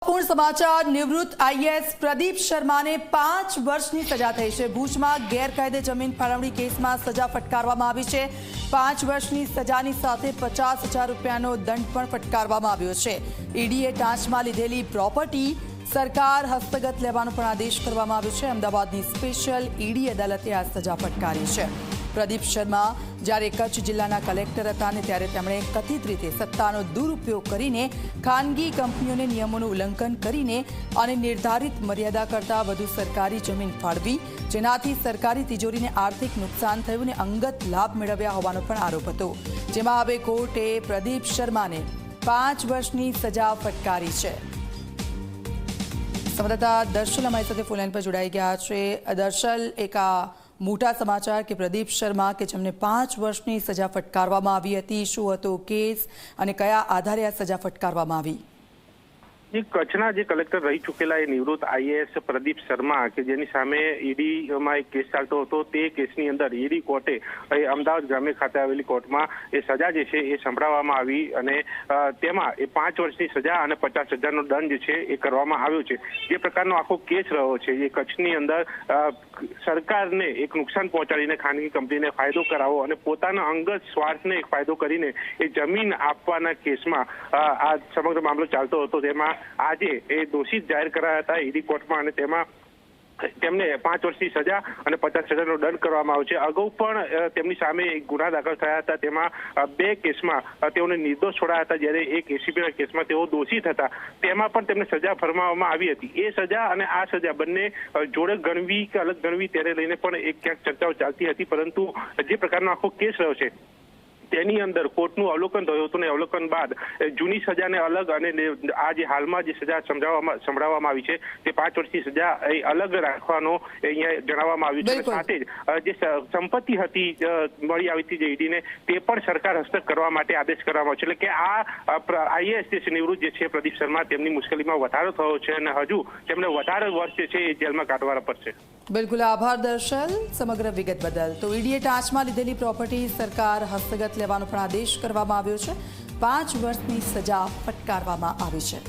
મહત્વપૂર્ણ સમાચાર। નિવૃત્ત આઈએએસ પ્રદીપ શર્માને 5 વર્ષની સજા થઈ છે। ભુજમાં ગેરકાયદે જમીન ફાળવણી કેસમાં સજા ફટકારવામાં આવી છે। 5 વર્ષની સજાની સાથે 50,000 રૂપિયાનો દંડ પણ ફટકારવામાં આવ્યો છે। ઈડીએ ટાંચમાં લીધેલી પ્રોપર્ટી સરકાર હસ્તગત લેવાનો પણ આદેશ કરવામાં આવ્યો છે। અમદાવાદની સ્પેશિયલ ઈડી અદાલતે આ સજા ફટકારી છે। પ્રદીપ શર્મા જ્યારે કચ્છ જિલ્લાના કલેક્ટર હતા અને ત્યારે તેમણે કથિત રીતે સત્તાનો દુરુપયોગ કરીને ખાનગી કંપનીઓને નિયમોનું ઉલ્લંઘન કરીને અને નિર્ધારિત મર્યાદા કરતાં વધુ સરકારી જમીન ફાળવી, જેનાથી સરકારી તિજોરીને આર્થિક નુકસાન થયું અને અંગત લાભ મેળવ્યા હોવાનો પણ આરોપ હતો, જેમાં હવે કોર્ટે પ્રદીપ શર્માને 5 વર્ષની સજા ફટકારી છે। સંવાદદાતા દર્શલ અમારી સાથે ફોન લાઈન પર જોડાઈ ગયા છે। દર્શલ, એક મોટા સમાચાર કે પ્રદીપ શર્મા કે જેમને 5 વર્ષની સજા ફટકારવામાં આવી હતી, શું હતો કેસ અને કયા આધારે આ સજા ફટકારવામાં આવી? કચ્છના જે કલેક્ટર રહી ચૂકેલા એ નિવૃત્ત આઈએએસ પ્રદીપ શર્મા કે જેની સામે ઈડીમાં એક કેસ ચાલતો હતો, તે કેસની અંદર ઈડી કોર્ટે અમદાવાદ ગ્રામ્ય ખાતે આવેલી કોર્ટમાં એ સજા જે છે એ સંભળાવવામાં આવી અને તેમાં એ 5 વર્ષની સજા અને 50,000નો દંડ જે છે એ કરવામાં આવ્યો છે। જે પ્રકારનો આખો કેસ રહ્યો છે એ કચ્છની અંદર સરકારને એક નુકસાન પહોંચાડીને ખાનગી કંપનીને ફાયદો કરાવો અને પોતાના અંગત સ્વાર્થને એક ફાયદો કરીને એ જમીન આપવાના કેસમાં આ સમગ્ર મામલો ચાલતો હતો। તેમાં આજે એ દોષિત જાહેર કરાયા હતા ઈડી કોર્ટમાં અને તેમાં તેમને 5 વર્ષની સજા અને 50,000નો દંડ કરવામાં આવ્યો છે। અગાઉ પણ તેમની સામે એક ગુના દાખલ થયા હતા, તેમાં 2 કેસમાં તેઓને નિર્દોષ છોડાયા હતા, જ્યારે એક એસીબીના કેસમાં તેઓ દોષિત હતા, તેમાં પણ તેમને સજા ફરમાવવામાં આવી હતી। એ સજા અને આ સજા બંને જોડે ગણવી કે અલગ ગણવી તેને લઈને પણ એક ક્યાંક ચર્ચાઓ ચાલતી હતી, પરંતુ જે પ્રકારનો આખો કેસ રહ્યો છે તેની અંદર કોર્ટનું અવલોકન થયું હતું અને અવલોકન બાદ જૂની સજાને અલગ અને આ જે હાલમાં જે સજા સંભળાવવામાં આવી છે તે 5 વર્ષની સજા એ અલગ રાખવાનો અહીંયા જણાવવામાં આવ્યું છે। સાથે જ જે સંપત્તિ હતી મળી આવી હતી જે ઈડીને, તે પણ સરકાર હસ્તક કરવા માટે આદેશ કરવામાં આવ્યો છે। એટલે કે આ આઈએએસ જે નિવૃત્ત જે છે પ્રદીપ શર્મા, તેમની મુશ્કેલીમાં વધારો થયો છે અને હજુ તેમને વધારે વર્ષ જે છે એ જેલમાં કાઢવાના પડશે। બિલકુલ, આભાર દર્શલ સમગ્ર વિગત બદલ। તો ઈડીએ ટાંચમાં લીધેલી પ્રોપર્ટી સરકાર હસ્તગત લેવાનો પણ આદેશ કરવામાં આવ્યો છે। 5 વર્ષની સજા ફટકારવામાં આવી છે।